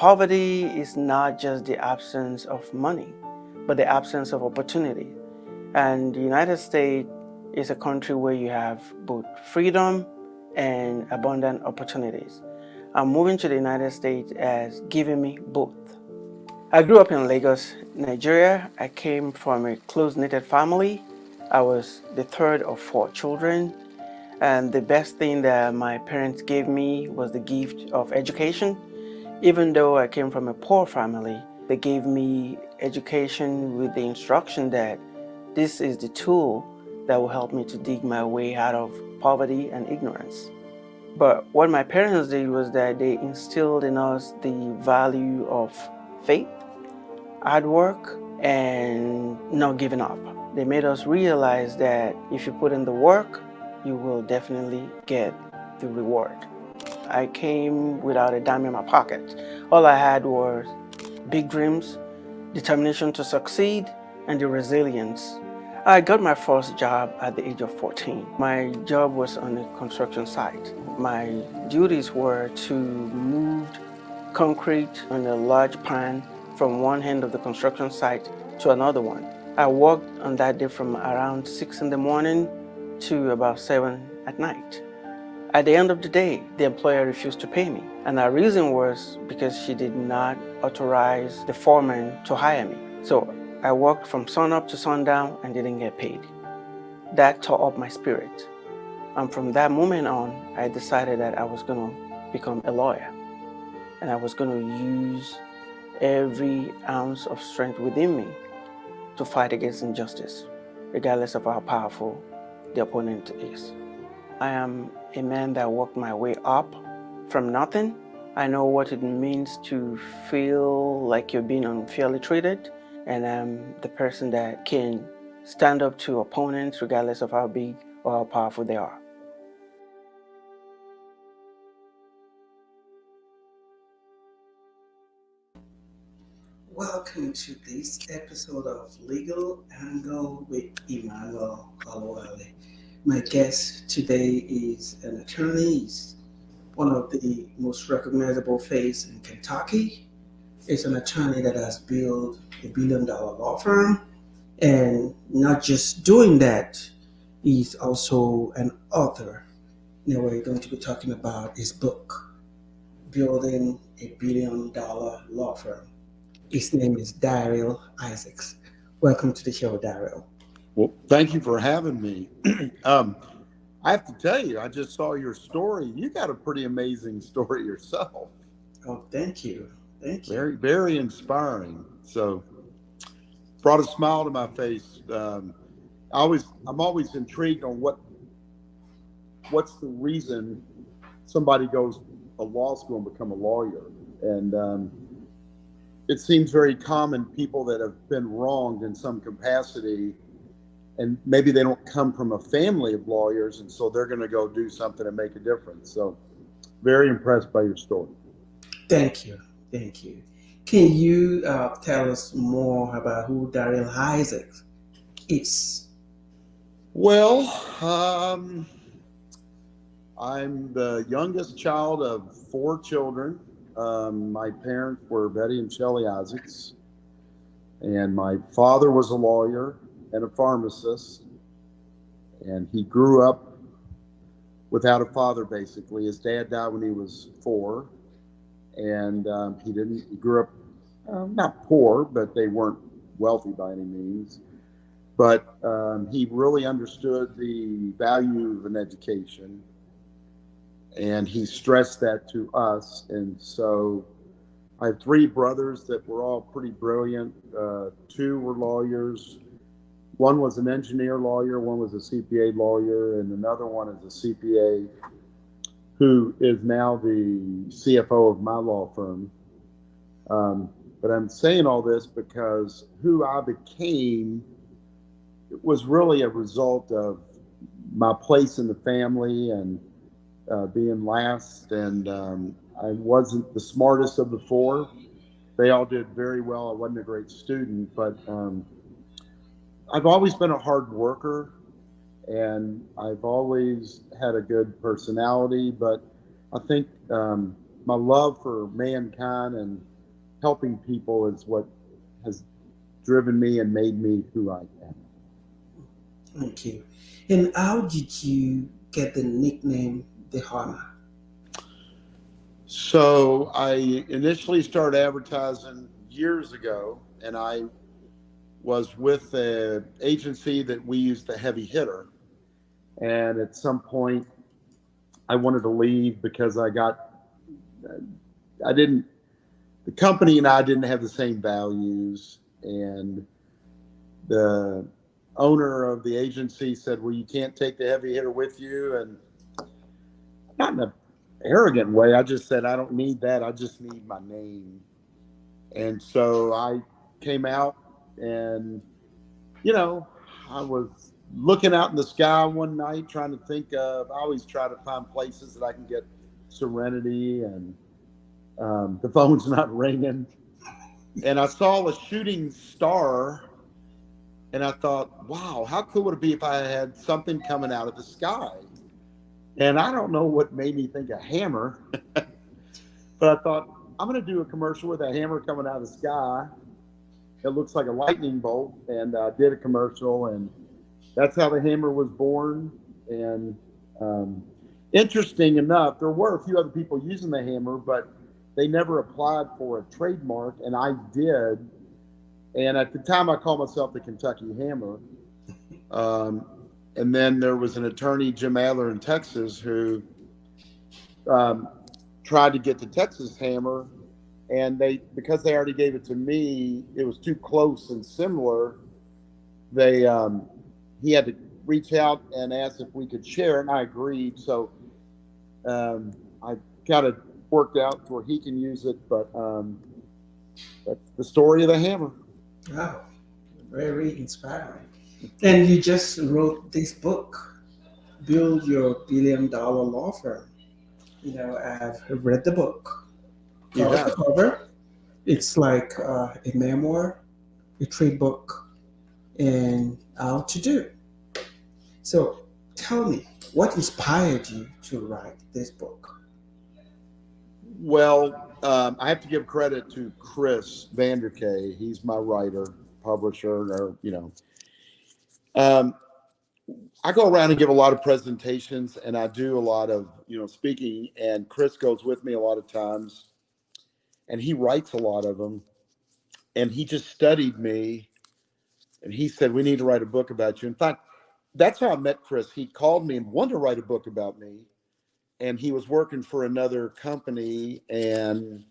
Poverty is not just the absence of money, but the absence of opportunity. And the United States is a country where you have both freedom and abundant opportunities. And moving to the United States has given me both. I grew up in Lagos, Nigeria. I came from a close-knit family. I was the third of four children. And the best thing that my parents gave me was the gift of education. Even though I came from a poor family, they gave me education with the instruction that this is the tool that will help me to dig my way out of poverty and ignorance. But what my parents did was that they instilled in us the value of faith, hard work, and not giving up. They made us realize that if you put in the work, you will definitely get the reward. I came without a dime in my pocket. All I had was big dreams, determination to succeed, and the resilience. I got my first job at the age of 14. My job was on a construction site. My duties were to move concrete on a large pan from one end of the construction site to another one. I worked on that day from around 6 in the morning to about 7 at night. At the end of the day, the employer refused to pay me. And the reason was because she did not authorize the foreman to hire me. So I worked from sunup to sundown and didn't get paid. That tore up my spirit. And from that moment on, I decided that I was going to become a lawyer. And I was going to use every ounce of strength within me to fight against injustice, regardless of how powerful the opponent is. I am a man that worked my way up from nothing. I know what it means to feel like you're being unfairly treated, and I'm the person that can stand up to opponents regardless of how big or how powerful they are. Welcome to this episode of Legal Angle with Emmanuel Olawale. My guest today is an attorney. He's one of the most recognizable faces in Kentucky. He's an attorney that has built a $1 billion law firm. And not just doing that, he's also an author. Now we're going to be talking about his book, Building a $1 billion Law Firm. His name is Darryl Issacs. Welcome to the show, Darryl. Well, thank you for having me. I have to tell you, I just saw your story. You got a pretty amazing story yourself. Oh, thank you. Thank you. Very, very inspiring. So, brought a smile to my face. I'm always intrigued on what's the reason somebody goes to law school and become a lawyer, and it seems very common. People that have been wronged in some capacity, and maybe they don't come from a family of lawyers, and so they're going to go do something and make a difference. So, very impressed by your story. Thank you. Thank you. Can you tell us more about who Darryl Issacs is? Well, I'm the youngest child of four children. My parents were Betty and Shelley Issacs, and my father was a lawyer and a pharmacist, and he grew up without a father, basically. His dad died when he was 4, and he grew up not poor, but they weren't wealthy by any means. But he really understood the value of an education, and he stressed that to us. And so I have 3 brothers that were all pretty brilliant. 2 were lawyers. One was an engineer lawyer, one was a CPA lawyer, and another one is a CPA who is now the CFO of my law firm. But I'm saying all this because who I became was really a result of my place in the family and being last. And I wasn't the smartest of the 4. They all did very well. I wasn't a great student, but I've always been a hard worker, and I've always had a good personality. But I think my love for mankind and helping people is what has driven me and made me who I am. Thank you. And how did you get the nickname the Hammer? So I initially started advertising years ago, and I was with an agency that we used the heavy hitter. And at some point, I wanted to leave because I didn't, the company and I didn't have the same values. And the owner of the agency said, well, you can't take the heavy hitter with you. And not in an arrogant way, I just said, I don't need that. I just need my name. And so I came out and, you know, I was looking out in the sky one night trying to think of, I always try to find places that I can get serenity and the phone's not ringing. And I saw a shooting star and I thought, wow, how cool would it be if I had something coming out of the sky? And I don't know what made me think a hammer, but I thought, I'm going to do a commercial with a hammer coming out of the sky. It looks like a lightning bolt. And I did a commercial, and that's how the hammer was born. And interesting enough, there were a few other people using the hammer, but they never applied for a trademark, and I did. And at the time, I called myself the Kentucky Hammer. Um, and then there was an attorney, Jim Adler in Texas, who um, tried to get the Texas Hammer, and because they already gave it to me, it was too close and similar. They He had to reach out and ask if we could share, and I agreed. So I got it worked out where he can use it, but that's the story of the hammer. Wow, very inspiring. And you just wrote this book, Build Your $1 Billion Law Firm. I've read the book You cover to have. cover. It's like a memoir, a trade book, and how to do. So tell me, what inspired you to write this book? Well, I have to give credit to Chris Vanderkay. He's my writer, publisher, or Um, I go around and give a lot of presentations, and I do a lot of speaking. And Chris goes with me a lot of times, and he writes a lot of them. And he just studied me, and he said, "We need to write a book about you." In fact, that's how I met Chris. He called me and wanted to write a book about me, and he was working for another company, and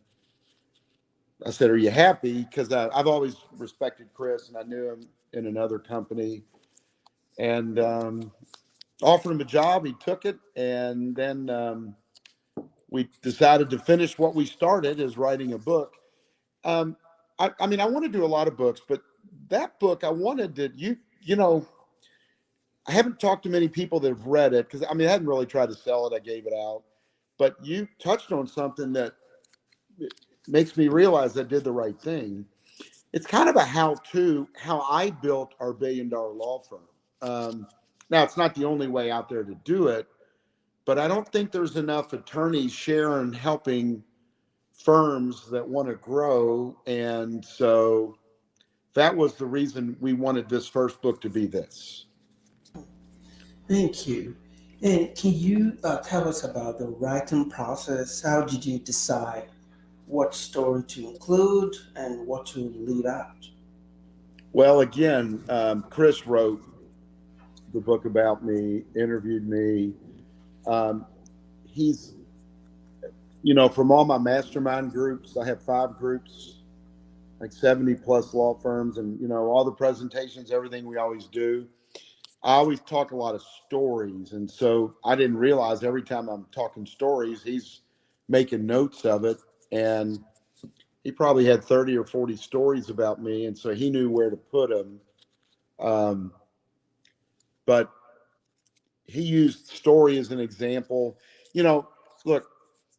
I said, "Are you happy?" Because I've always respected Chris, and I knew him in another company, and offered him a job. He took it, and then we decided to finish what we started, as writing a book. Um, I mean, I want to do a lot of books, but that book, I wanted to I haven't talked to many people that have read it because I mean, I hadn't really tried to sell it. I gave it out, but you touched on something that makes me realize I did the right thing. It's kind of a how-to, how I built our $1 billion law firm. Now, it's not the only way out there to do it, but I don't think there's enough attorneys sharing, helping firms that want to grow. And so that was the reason we wanted this first book to be this. Thank you. And can you tell us about the writing process? How did you decide what story to include and what to leave out? Well, again, Chris wrote the book about me, interviewed me. Um, he's, from all my mastermind groups, I have 5 groups, like 70 plus law firms, and, all the presentations, everything we always do. I always talk a lot of stories. And so I didn't realize every time I'm talking stories, he's making notes of it. And he probably had 30 or 40 stories about me. And so he knew where to put them. Um, but he used story as an example. Look,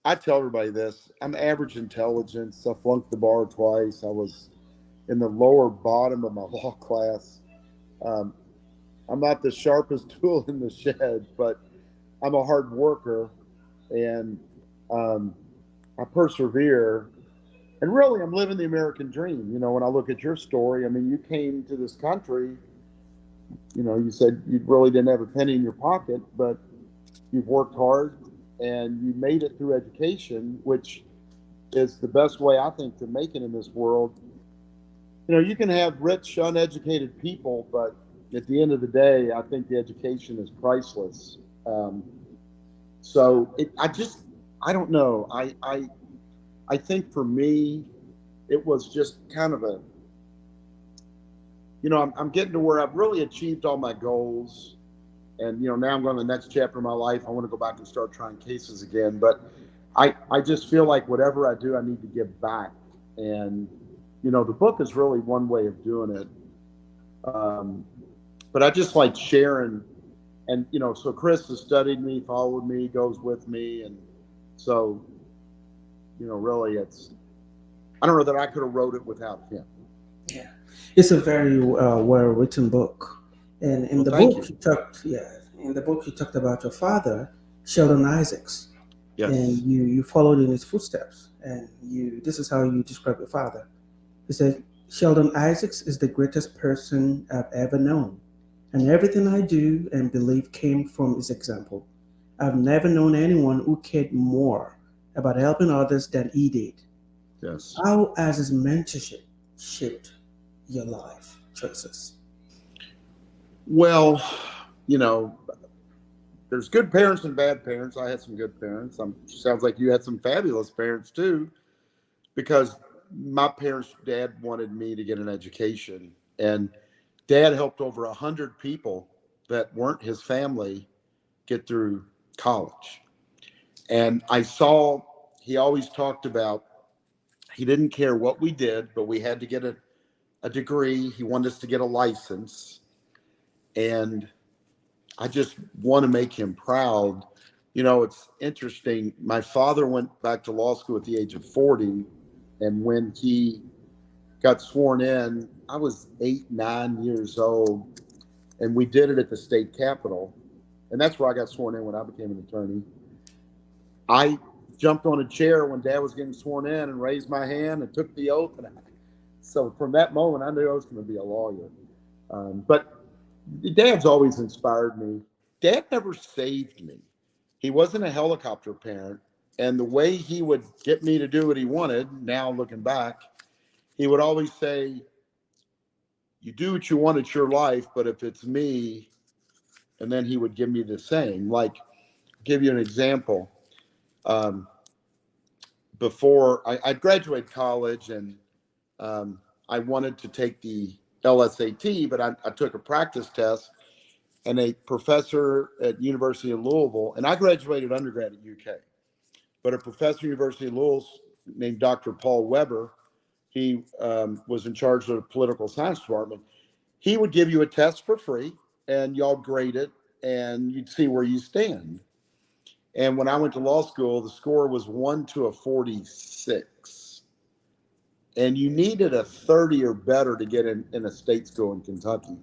I tell everybody this. I'm average intelligence. I flunked the bar twice. I was in the lower bottom of my law class. Um, I'm not the sharpest tool in the shed, but I'm a hard worker, and I persevere. And really, I'm living the American dream. You know, when I look at your story, I mean, you came to this country, you know, you said you really didn't have a penny in your pocket, but you've worked hard and you made it through education, which is the best way, I think, to make it in this world. You know, you can have rich, uneducated people, but at the end of the day, I think the education is priceless. Um, I don't know. I think for me, it was just kind of a, you know, I'm getting to where I've really achieved all my goals. And, you know, now I'm going to the next chapter of my life. I want to go back and start trying cases again. But I just feel like whatever I do, I need to give back. And, you know, the book is really one way of doing it. Um, but I just like sharing. And, you know, so Chris has studied me, followed me, goes with me. And so, you know, really I don't know that I could have wrote it without him. Yeah, it's a very well written book, and in Well, the thank book you. you talked, you talked about your father, Sheldon Isaacs, and Yes. you followed in his footsteps, and you this is how you describe your father. He said, Sheldon Isaacs is the greatest person I've ever known, and everything I do and believe came from his example. I've never known anyone who cared more about helping others than he did. Yes. How has his mentorship shaped your life choices? Well, you know, there's good parents and bad parents. I had some good parents. Sounds like you had some fabulous parents too, because my parents' dad wanted me to get an education, and dad helped over 100 people that weren't his family get through college. And I saw he always talked about he didn't care what we did, but we had to get a degree. He wanted us to get a license. And I just want to make him proud. You know, it's interesting. My father went back to law school at the age of 40. And when he got sworn in, I was 8, 9 years old. And we did it at the state capitol. And that's where I got sworn in when I became an attorney. I jumped on a chair when dad was getting sworn in and raised my hand and took the oath. So from that moment, I knew I was going to be a lawyer. But dad's always inspired me. Dad never saved me. He wasn't a helicopter parent. And the way he would get me to do what he wanted, now looking back, he would always say, you do what you want, it's your life, but if it's me, and then he would give me the saying, like, give you an example. Um, Before I graduated college, and I wanted to take the LSAT, but I took a practice test, and a professor at University of Louisville, and I graduated undergrad at UK, but a professor at University of Louisville named Dr. Paul Weber, he was in charge of the political science department. He would give you a test for free, and y'all grade it, and you'd see where you stand. And when I went to law school, the score was 1 to a 46. And you needed a 30 or better to get in a state school in Kentucky.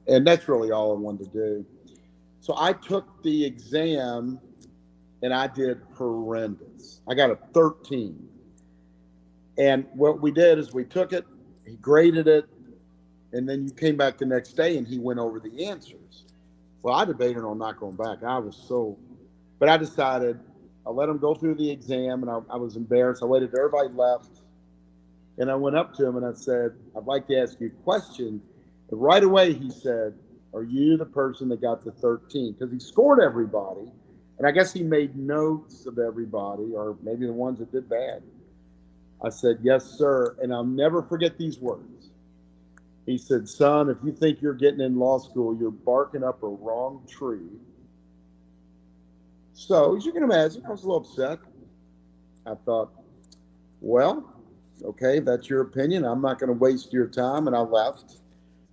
And that's really all I wanted to do. So I took the exam and I did horrendous. I got a 13. And what we did is we took it, he graded it, and then you came back the next day and he went over the answers. Well, I debated on not going back. But I decided I let him go through the exam, and I was embarrassed. I waited till everybody left, and I went up to him and I said, I'd like to ask you a question. And right away he said, are you the person that got the 13? Because he scored everybody, and I guess he made notes of everybody, or maybe the ones that did bad. I said, yes, sir. And I'll never forget these words. He said, son, if you think you're getting in law school, you're barking up a wrong tree. So, as you can imagine, I was a little upset. I thought, well, okay, that's your opinion. I'm not going to waste your time. And I left,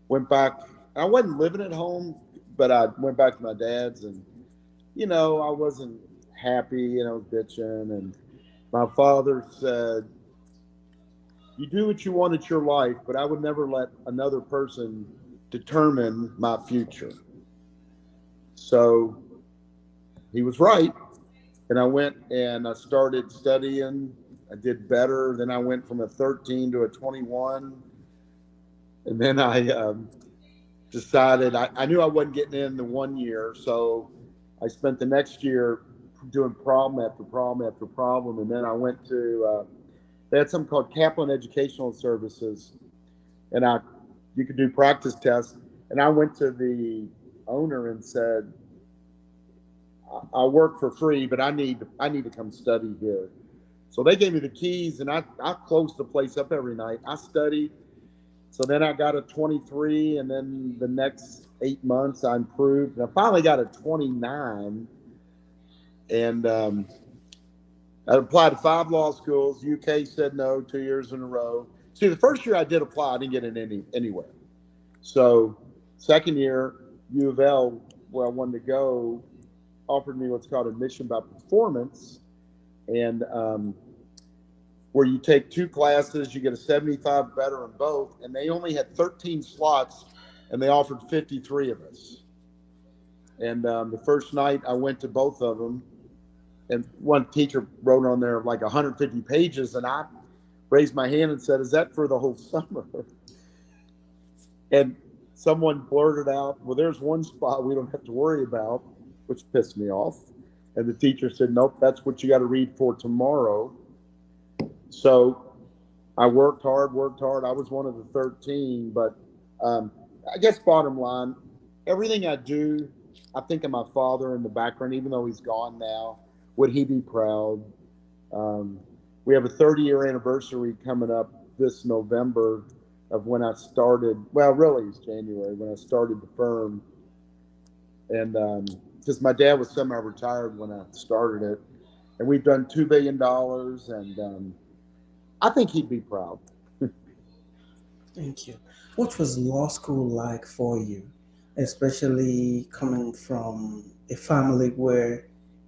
went back. I wasn't living at home, but I went back to my dad's. And, you know, I wasn't happy and I was bitching. And my father said, you do what you want, it's your life, but I would never let another person determine my future. So he was right. And I went and I started studying I did better. Then I went from a 13 to a 21. And then I decided I knew I wasn't getting in the 1 year. So I spent the next year doing problem after problem after problem. And then I went to, they had something called Kaplan Educational Services. And you could do practice tests. And I went to the owner and said, I'll work for free, but I need to come study here. So they gave me the keys, and I closed the place up every night. I studied. So then I got a 23, and then the next 8 months I improved. And I finally got a 29, and I applied to 5 law schools. UK said no 2 years in a row. See, the first year I did apply, I didn't get in anywhere. So second year, U of L, where I wanted to go, offered me what's called admission by performance, and where you take 2 classes, you get a 75 better in both, and they only had 13 slots, and they offered 53 of us. And the first night I went to both of them, and one teacher wrote on there like 150 pages, and I raised my hand and said, "Is that for the whole summer?" And someone blurted out, "Well, there's one spot we don't have to worry about," which pissed me off. And the teacher said, "Nope, that's what you got to read for tomorrow." So I worked hard. I was one of the 13, but I guess bottom line, everything I do, I think of my father in the background, even though he's gone now. Would he be proud? We have a 30-year anniversary coming up this November of when I started. Well, really, it's January when I started the firm. And because my dad was semi-retired when I started it. And we've done $2 billion, and I think he'd be proud. Thank you. What was law school like for you, especially coming from a family where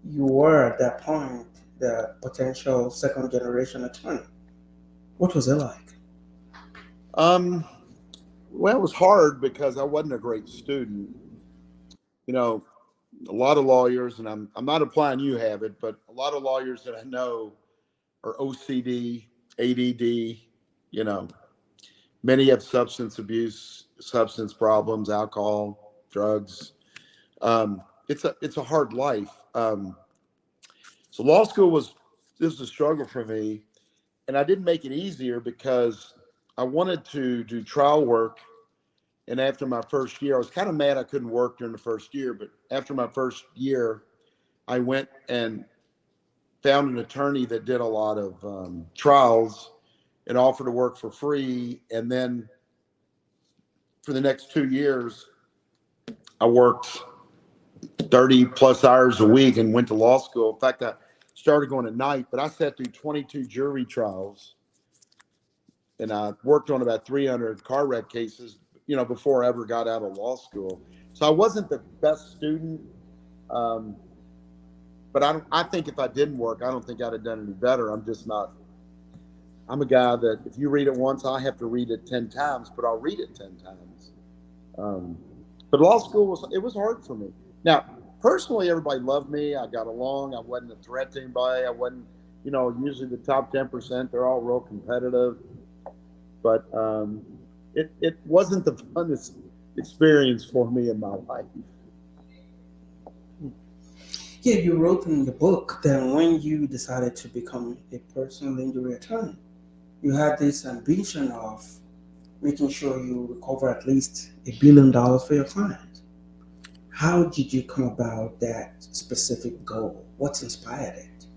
you were at that point the potential second generation attorney? What was it like? Well, it was hard because I wasn't a great student. You know, a lot of lawyers, and I'm not implying you have it, but a lot of lawyers that I know are OCD, ADD, you know, many have substance abuse, substance problems, alcohol, drugs. It's a hard life. So law school was a struggle for me, and I didn't make it easier because I wanted to do trial work. And after my first year, I was kind of mad I couldn't work during the first year. But after my first year, I went and found an attorney that did a lot of trials and offered to work for free. And then for the next 2 years, I worked 30 plus hours a week and went to law school. In fact, I started going at night, but I sat through 22 jury trials, and I worked on about 300 car wreck cases, before I ever got out of law school. So I wasn't the best student, but I think if I didn't work, I don't think I'd have done any better. I'm a guy that if you read it once, I have to read it 10 times, but I'll read it 10 times. But law school was hard for me. Now, personally, everybody loved me. I got along. I wasn't a threat to anybody. I wasn't, usually the top 10%, they're all real competitive. But it wasn't the funnest experience for me in my life. Yeah, you wrote in the book that when you decided to become a personal injury attorney, you had this ambition of making sure you recover at least $1 billion for your client. How did you come about that specific goal? What inspired it?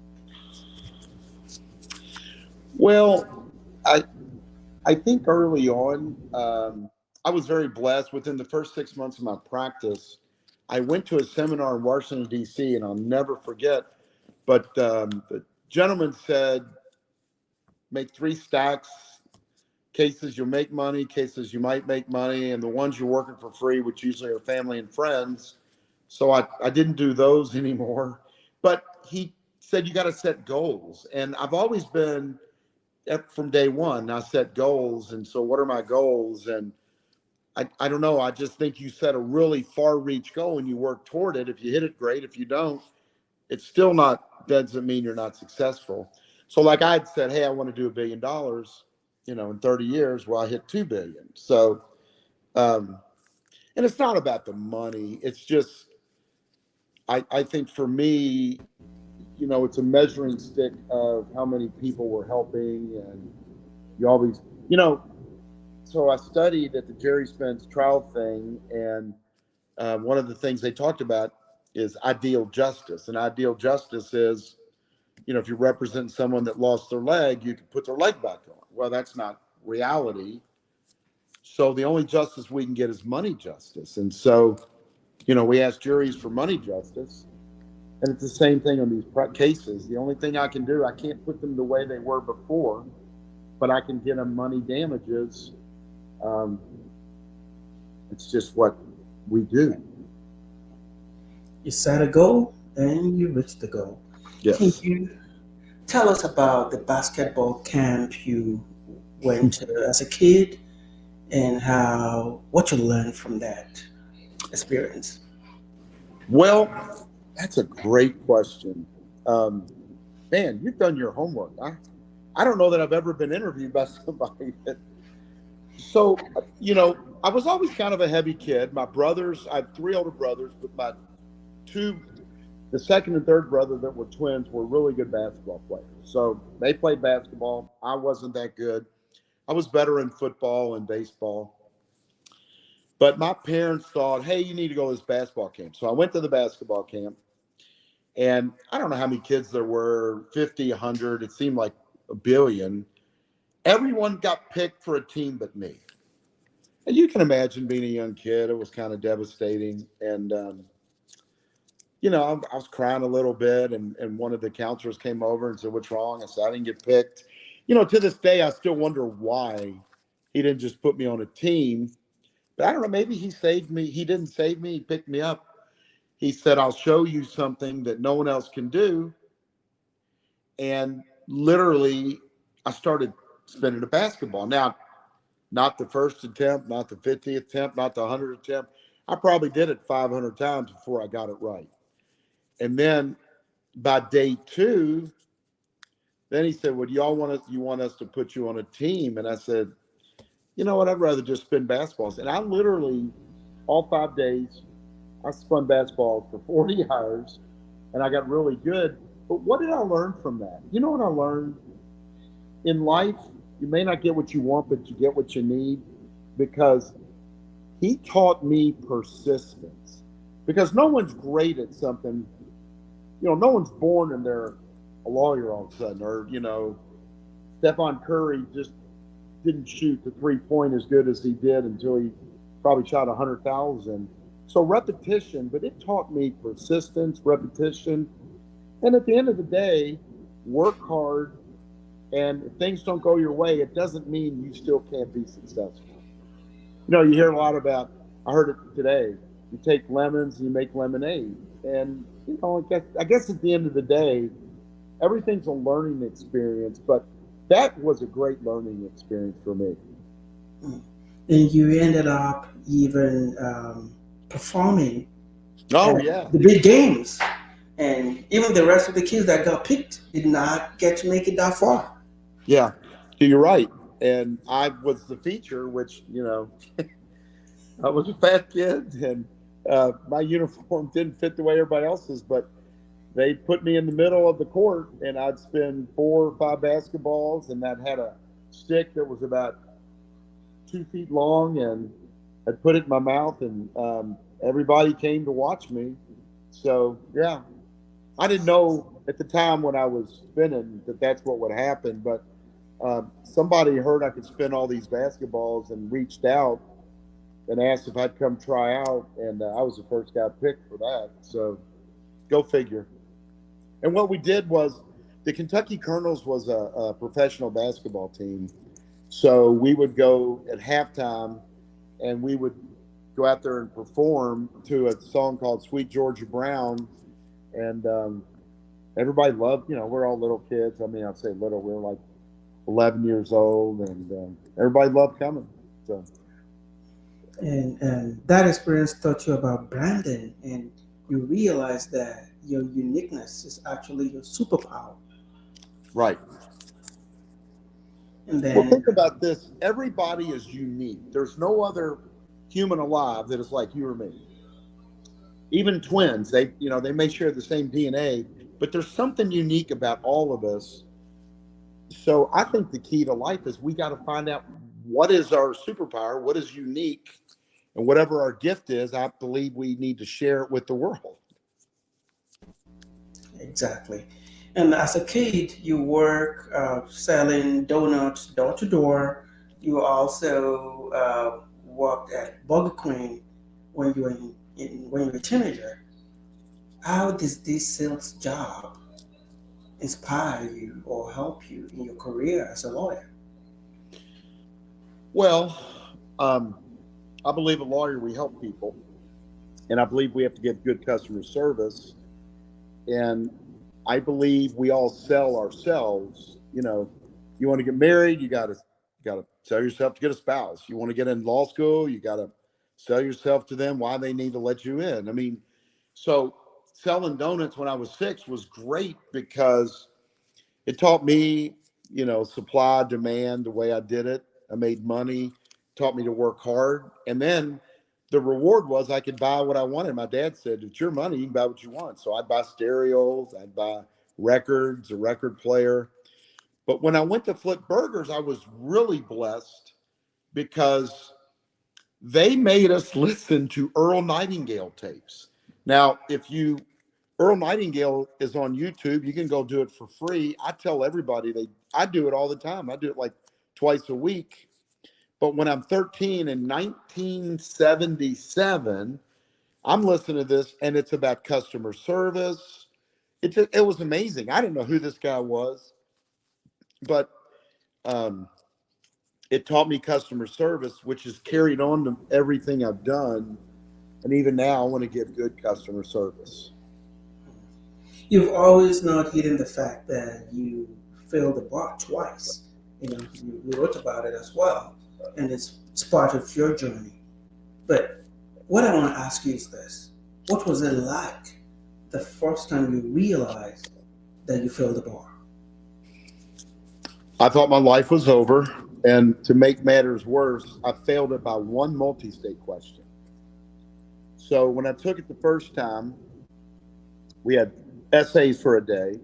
Well, I think early on, I was very blessed. Within the first 6 months of my practice, I went to a seminar in Washington, D.C., and I'll never forget. But the gentleman said, make 3 stacks, cases you'll make money, cases you might make money, and the ones you're working for free, which usually are family and friends. So I didn't do those anymore. But he said, you got to set goals. And I've always been, from day one, I set goals. And so what are my goals? And I don't know. I just think you set a really far reach goal and you work toward it. If you hit it, great. If you don't, it's still not, doesn't mean you're not successful. So like I'd said, hey, I want to do $1 billion, in 30 years. Well, I hit 2 billion. So, um, and it's not about the money. It's just, I think for me, it's a measuring stick of how many people we're helping. And you always, so I studied at the Jerry Spence trial thing. And one of the things they talked about is ideal justice. And ideal justice is, if you represent someone that lost their leg, you can put their leg back on. Well, that's not reality. So the only justice we can get is money justice. And so, we ask juries for money justice. And it's the same thing on these cases. The only thing I can do, I can't put them the way they were before, but I can get them money damages. It's just what we do. You set a goal and you reach the goal. Yes. Can you tell us about the basketball camp you went to as a kid and what you learned from that experience? Well, that's a great question. Man, you've done your homework. I don't know that I've ever been interviewed by somebody so, I was always kind of a heavy kid. My brothers, I have 3 older brothers, but the second and third brother that were twins were really good basketball players. So they played basketball. I wasn't that good. I was better in football and baseball. But my parents thought, hey, you need to go to this basketball camp. So I went to the basketball camp. And I don't know how many kids there were, 50, 100. It seemed like 1 billion. Everyone got picked for a team but me. And you can imagine being a young kid. It was kind of devastating. And, I was crying a little bit. And one of the counselors came over and said, what's wrong? I said, I didn't get picked. To this day, I still wonder why he didn't just put me on a team. But I don't know, maybe he saved me. He didn't save me. He picked me up. He said, I'll show you something that no one else can do. And literally, I started spinning a basketball. Now, not the first attempt, not the 50th attempt, not the 100th attempt. I probably did it 500 times before I got it right. And then by day 2, then he said, well, you want us to put you on a team? And I said, you know what? I'd rather just spin basketballs. And I literally, all 5 days, I spun basketballs for 40 hours and I got really good. But what did I learn from that? You know what I learned? In life, you may not get what you want, but you get what you need, because he taught me persistence. Because no one's great at something. No one's born and they're a lawyer all of a sudden. Or, Stephon Curry just didn't shoot the 3-point as good as he did until he probably shot 100,000. So repetition, but it taught me persistence, repetition. And at the end of the day, work hard. And if things don't go your way, it doesn't mean you still can't be successful. You hear a lot about, I heard it today, you take lemons and you make lemonade. And, I guess at the end of the day, everything's a learning experience, but that was a great learning experience for me. And you ended up even performing at the big games. And even the rest of the kids that got picked did not get to make it that far. Yeah, you're right. And I was the feature, which, I was a fat kid and my uniform didn't fit the way everybody else's, but they put me in the middle of the court and I'd spin 4 or 5 basketballs, and that had a stick that was about 2 feet long, and I'd put it in my mouth, and everybody came to watch me. So, yeah, I didn't know at the time when I was spinning that that's what would happen, but somebody heard I could spin all these basketballs and reached out and asked if I'd come try out, and I was the first guy picked for that. So go figure. And what we did was, the Kentucky Colonels was a professional basketball team. So we would go at halftime and we would go out there and perform to a song called Sweet Georgia Brown. And everybody loved, we're all little kids. I mean, I'd say little, we were like 11 years old, and everybody loved coming. So. And that experience taught you about branding, and you realize that your uniqueness is actually your superpower. Right. And Well, then, think about this. Everybody is unique. There's no other human alive that is like you or me. Even twins, they may share the same DNA, but there's something unique about all of us. So I think the key to life is we got to find out what is our superpower, what is unique, and whatever our gift is, I believe we need to share it with the world. exactly. And as a kid, you work selling donuts door to door. You also worked at Burger Queen when you were when you were a teenager. How does this sales job inspire you or help you in your career as a lawyer? Well, um, I believe a lawyer, we help people, and I believe we have to give good customer service. And I believe we all sell ourselves. You want to get married, you got to sell yourself to get a spouse. You want to get in law school, you got to sell yourself to them why they need to let you in. I mean, so selling donuts when I was 6 was great because it taught me, supply, demand, the way I did it. I made money, taught me to work hard. And then the reward was I could buy what I wanted. My dad said, it's your money, you can buy what you want. So I'd buy stereos, I'd buy records, a record player. But when I went to flip burgers, I was really blessed because they made us listen to Earl Nightingale tapes. Now, Earl Nightingale is on YouTube. You can go do it for free. I tell everybody I do it all the time. I do it like twice a week. But when I'm 13 in 1977, I'm listening to this and it's about customer service. It was amazing. I didn't know who this guy was, but um, it taught me customer service, which is carried on to everything I've done. And even now, I want to give good customer service. You've always not hidden the fact that you failed the bar twice. You wrote about it as well, and it's part of your journey. But what I want to ask you is this: what was it like the first time you realized that you failed the bar? I thought my life was over. And to make matters worse, I failed it by one multi state question. So when I took it the first time, we had essays for a day,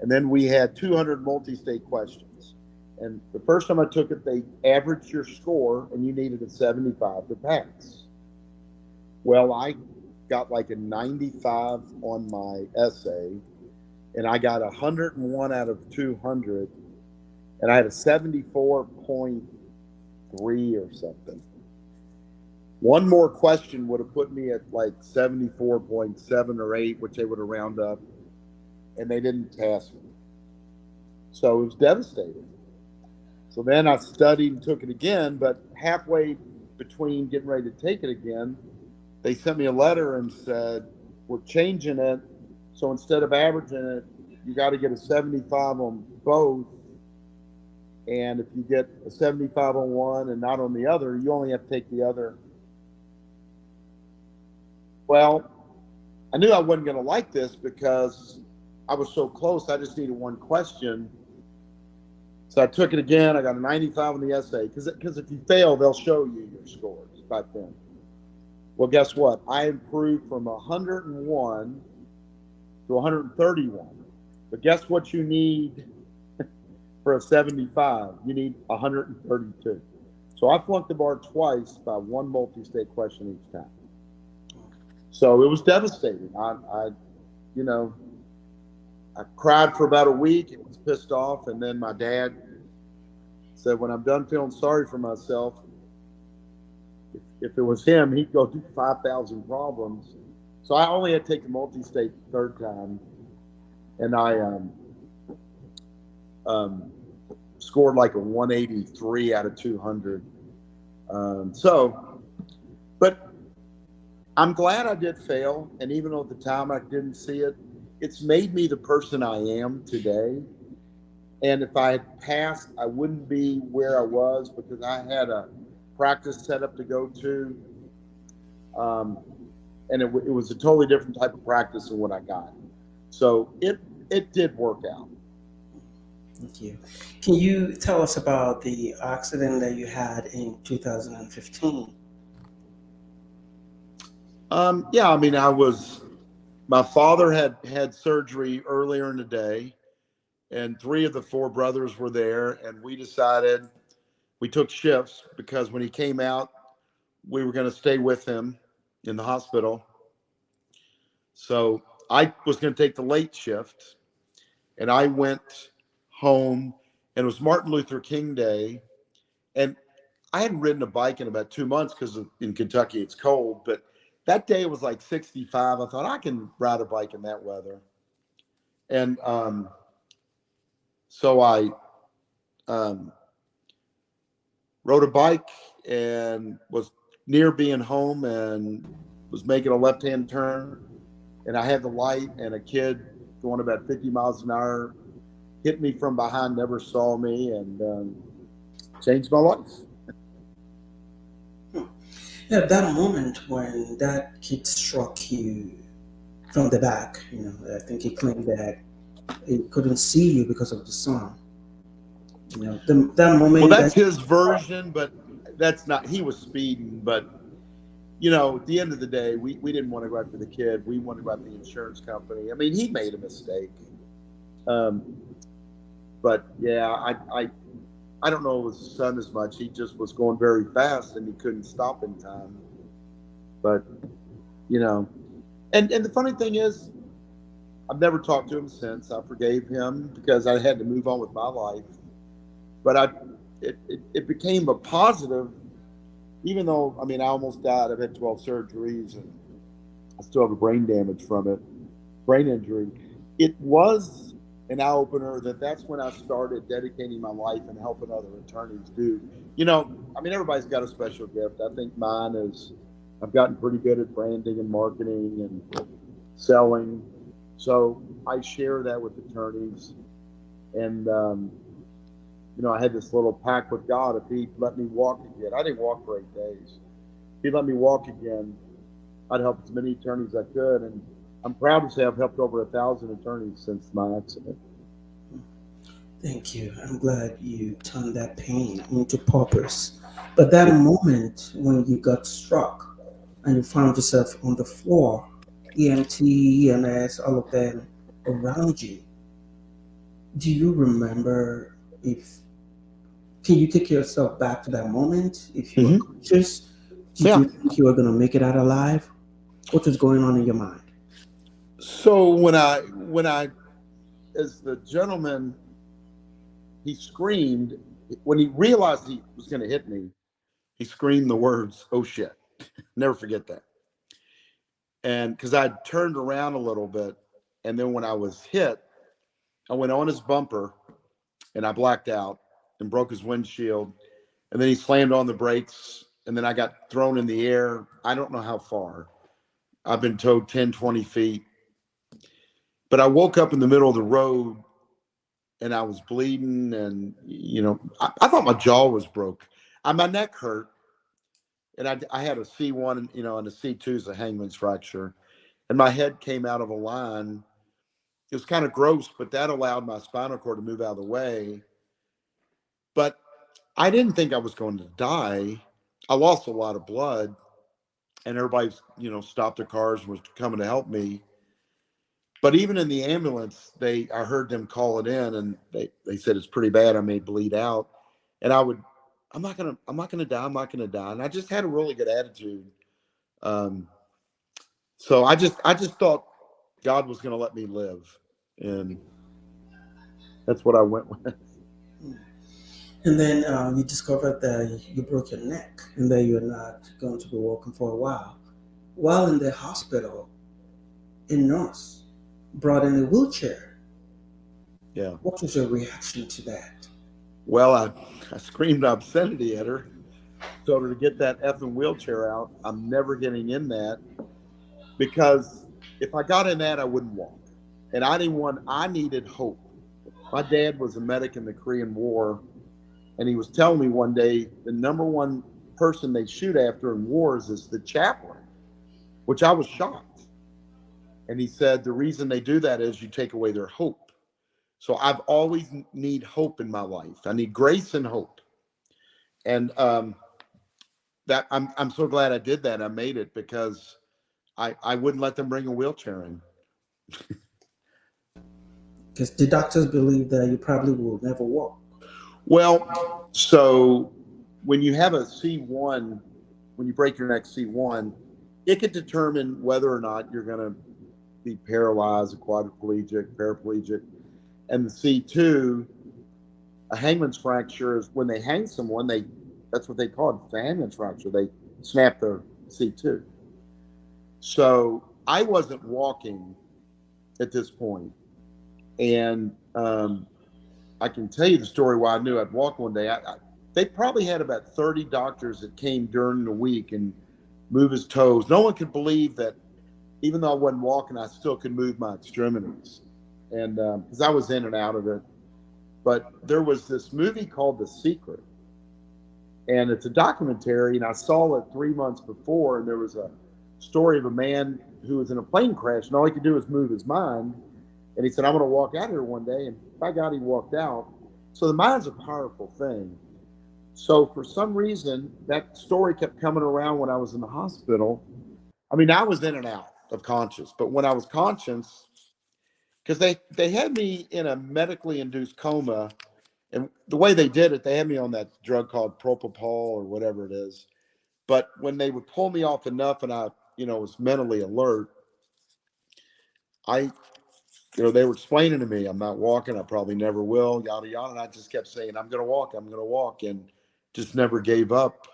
and then we had 200 multi state questions. And the first time I took it, they averaged your score, and you needed a 75 to pass. Well, I got like a 95 on my essay, and I got 101 out of 200, and I had a 74.3 or something. One more question would have put me at like 74.7 or 8, which they would have round up, and they didn't pass me. So it was devastating. So then I studied and took it again, but halfway between getting ready to take it again, they sent me a letter and said, we're changing it. So instead of averaging it, you got to get a 75 on both. And if you get a 75 on one and not on the other, you only have to take the other. Well, I knew I wasn't going to like this because I was so close. I just needed one question. So I took it again. I got a 95 on the essay because if you fail, they'll show you your scores back then. Well, guess what? I improved from 101 to 131. But guess what you need for a 75? You need 132. So I flunked the bar twice by one multi-state question each time. So it was devastating. I cried for about a week. It was pissed off. And then my dad said, when I'm done feeling sorry for myself, if it was him, he'd go do 5,000 problems. So I only had to take the multi-state the third time. And I scored like a 183 out of 200. But I'm glad I did fail. And even though at the time I didn't see it, it's made me the person I am today. And if I had passed, I wouldn't be where I was because I had a practice set up to go to. And it was a totally different type of practice than what I got. So it did work out. Thank you. Can you tell us about the accident that you had in 2015? Yeah, I mean, my father had surgery earlier in the day, and three of the four brothers were there, and we took shifts because when he came out, we were going to stay with him in the hospital. So I was going to take the late shift, and I went home, and it was Martin Luther King Day, and I hadn't ridden a bike in about 2 months because in Kentucky it's cold, but that day it was like 65. I thought I can ride a bike in that weather, and so I um, rode a bike and was near being home and was making a left-hand turn, and I had the light, and a kid going about 50 miles an hour hit me from behind, never saw me, and changed my life. Hmm. At that moment when that kid struck you from the back, I think he claimed that he couldn't see you because of the sun. That Well, moment that's that his version, but that's not. He was speeding, but at the end of the day, we didn't want to go after the kid. We wanted to go after the insurance company. I mean, he made a mistake. Um, but yeah, I don't know if it was the sun as much. He just was going very fast and he couldn't stop in time. But you know, and the funny thing is, I've never talked to him since. I forgave him because I had to move on with my life. But it became a positive, even though I mean I almost died. I've had 12 surgeries and I still have a brain damage from it, brain injury. It was an eye opener that's when I started dedicating my life and helping other attorneys do. I mean, everybody's got a special gift. I think mine is I've gotten pretty good at branding and marketing and selling. So I share that with attorneys. And, I had this little pact with God. If He let me walk again, I didn't walk for 8 days. If He let me walk again, I'd help as many attorneys as I could. And I'm proud to say I've helped over 1,000 attorneys since my accident. Thank you. I'm glad you turned that pain into purpose. But that moment when you got struck and you found yourself on the floor, EMT, EMS, all of them around you, do you remember if can you take yourself back to that moment? If you were Mm-hmm. conscious, did Yeah. you think you were gonna make it out alive? What was going on in your mind? So when I as the gentleman, he screamed when he realized he was going to hit me. He screamed the words, "Oh shit!" Never forget that. And because I turned around a little bit, and then when I was hit, I went on his bumper, and I blacked out and broke his windshield. And then he slammed on the brakes, and then I got thrown in the air. I don't know how far. I've been told 10, 20 feet. But I woke up in the middle of the road and I was bleeding, and I thought my jaw was broke. My neck hurt, and I had a C1, and a C2 is a hangman's fracture, and my head came out of a line. It was kind of gross, but that allowed my spinal cord to move out of the way. But I didn't think I was going to die. I lost a lot of blood, and everybody, stopped their cars and was coming to help me. But even in the ambulance, I heard them call it in, and they said it's pretty bad. I may bleed out, and I'm not gonna die. I'm not gonna die. And I just had a really good attitude. Um, so I just thought God was gonna let me live, and that's what I went with. And then you discovered that you broke your neck and that you're not going to be walking for a while. While in the hospital, a nurse brought in a wheelchair. Yeah. What was your reaction to that? Well, I screamed obscenity at her, told her to get that effing wheelchair out. I'm never getting in that because if I got in that, I wouldn't walk. And I needed hope. My dad was a medic in the Korean War, and he was telling me one day the number one person they shoot after in wars is the chaplain, which I was shocked. And he said the reason they do that is you take away their hope. So I've always need hope in my life. I need grace and hope. And that I'm so glad I did that. I made it because I wouldn't let them bring a wheelchair in. Because the doctors believe that you probably will never walk. Well, so when you have a C1, when you break your neck C1, it could determine whether or not you're going to be paralyzed, quadriplegic, paraplegic. And the C2, a hangman's fracture is when they hang someone, that's what they call it, the hangman's fracture. They snap their C2. So I wasn't walking at this point. And I can tell you the story why I knew I'd walk one day. They probably had about 30 doctors that came during the week and move his toes. No one could believe that even though I wasn't walking, I still could move my extremities. And because I was in and out of it. But there was this movie called The Secret. And it's a documentary, and I saw it 3 months before, and there was a story of a man who was in a plane crash, and all he could do was move his mind. And he said, I'm going to walk out here one day. And by God, he walked out. So the mind's a powerful thing. So for some reason, that story kept coming around when I was in the hospital. I mean, I was in and out of conscious, but when I was conscious, because they had me in a medically induced coma, and the way they did it, they had me on that drug called propofol or whatever it is. But when they would pull me off enough and I, was mentally alert, they were explaining to me, I'm not walking, I probably never will, yada, yada. And I just kept saying, I'm going to walk, and just never gave up.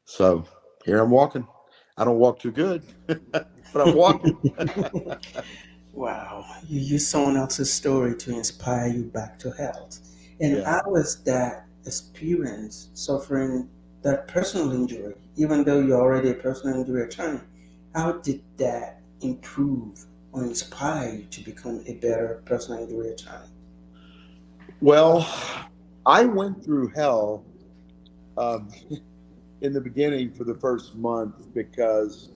So here I'm walking. I don't walk too good, but I'm walking. Wow. You use someone else's story to inspire you back to health. And Yeah. how was that experience suffering that personal injury, even though you're already a personal injury attorney? How did that improve or inspire you to become a better personal injury attorney? Well, I went through hell in the beginning for the first month because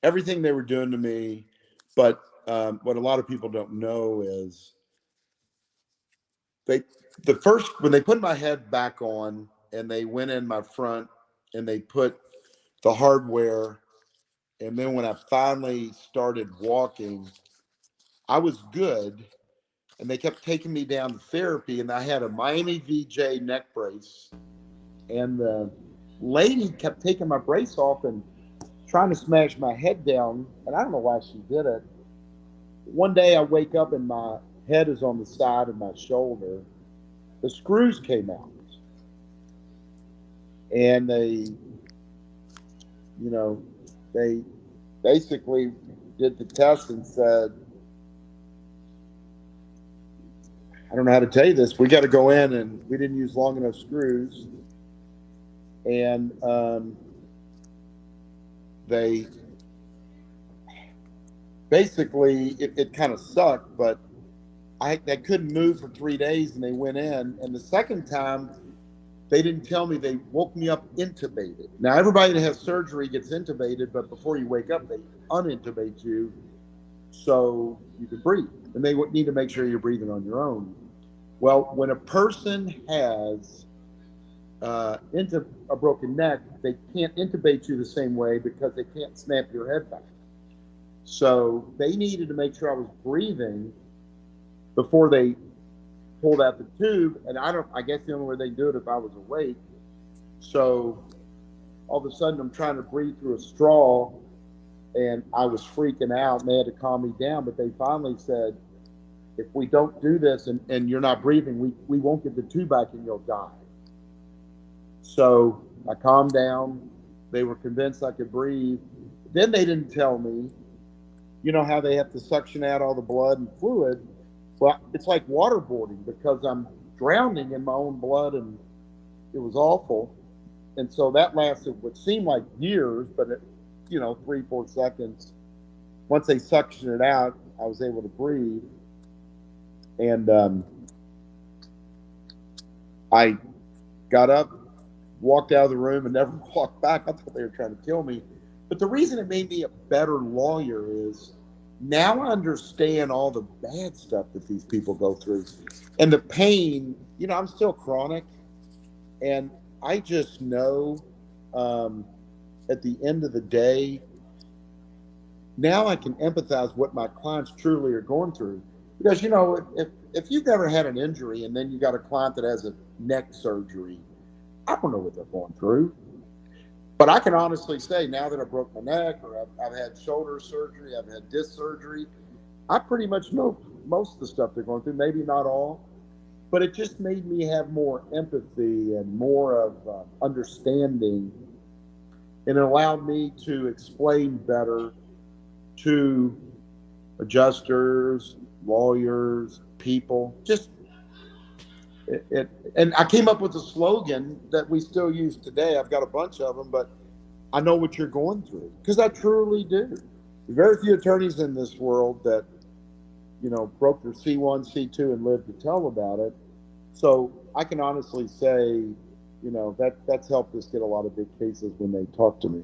everything they were doing to me. But what a lot of people don't know is when they put my head back on and they went in my front and they put the hardware, and then when I finally started walking, I was good. And they kept taking me down to therapy, and I had a Miami VJ neck brace, and the lady kept taking my brace off and trying to smash my head down, and I don't know why she did it. One day I wake up and my head is on the side of my shoulder. The screws came out, and they basically did the test and said, I don't know how to tell you this. We got to go in, and we didn't use long enough screws. And they basically, it kind of sucked, but I couldn't move for 3 days, and they went in. And the second time, they didn't tell me. They woke me up intubated. Now, everybody that has surgery gets intubated, but before you wake up, they unintubate you so you can breathe. And they need to make sure you're breathing on your own. Well, when a person has into a broken neck, they can't intubate you the same way because they can't snap your head back. So they needed to make sure I was breathing before they pulled out the tube. And I guess the only way they do it if I was awake. So all of a sudden I'm trying to breathe through a straw, and I was freaking out, and they had to calm me down. But they finally said, if we don't do this and you're not breathing, we won't get the tube back and you'll die. So I calmed down. They were convinced I could breathe. Then they didn't tell me, how they have to suction out all the blood and fluid. Well, it's like waterboarding because I'm drowning in my own blood, and it was awful. And so that lasted what seemed like years, but 3-4 seconds. Once they suctioned it out, I was able to breathe. And I got up, walked out of the room, and never walked back. I thought they were trying to kill me. But the reason it made me a better lawyer is Now I understand all the bad stuff that these people go through and the pain. I'm still chronic, and I just know, um, at the end of the day, now I can empathize what my clients truly are going through. Because if you've ever had an injury and then you got a client that has a neck surgery, I don't know what they're going through. But I can honestly say, now that I broke my neck, or I've had shoulder surgery, I've had disc surgery, I pretty much know most of the stuff they're going through. Maybe not all, but it just made me have more empathy and more of understanding, and it allowed me to explain better to adjusters, lawyers, people. Just it, and I came up with a slogan that we still use today. I've got a bunch of them, but I know what you're going through, because I truly do. Very few attorneys in this world that broke their C1, C2, and lived to tell about it. So I can honestly say, that's helped us get a lot of big cases when they talk to me.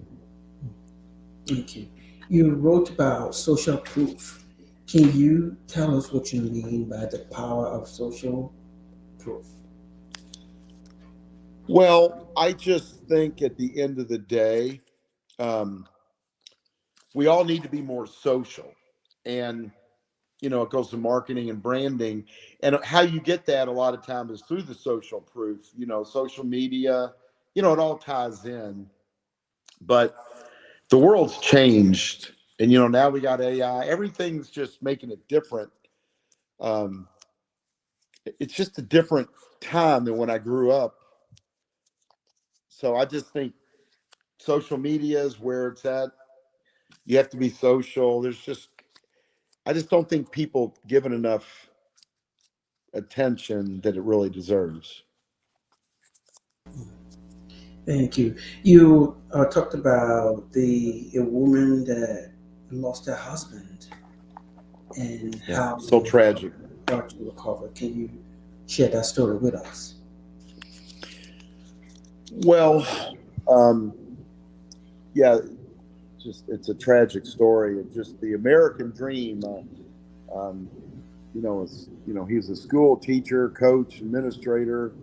Thank you. You wrote about social proof. Can you tell us what you mean by the power of social proof? Well, I just think at the end of the day, um, we all need to be more social. And, it goes to marketing and branding. And how you get that a lot of times is through the social proof, social media, it all ties in. But the world's changed. And, now we got AI. Everything's just making it different. Um, it's just a different time than when I grew up. So I just think social media is where it's at. You have to be social. I just don't think people give it enough attention that it really deserves. Thank you. You talked about a woman that lost her husband and Yeah, how so they tragic. start to recover. Can you share that story with us? Well, um, yeah, just it's a tragic story. It's just the American dream. Um, he's a school teacher, coach, administrator,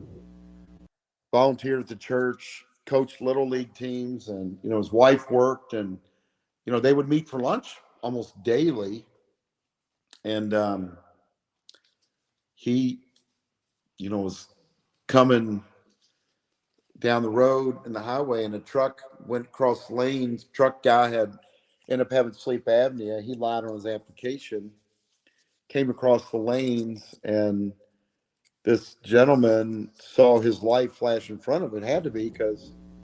volunteered at the church, coached little league teams, and his wife worked, and they would meet for lunch almost daily. And he, was coming down the road in the highway, and a truck went across lanes. Truck guy had ended up having sleep apnea. He lied on his application, came across the lanes, and this gentleman saw his life flash in front of it. It had to be, because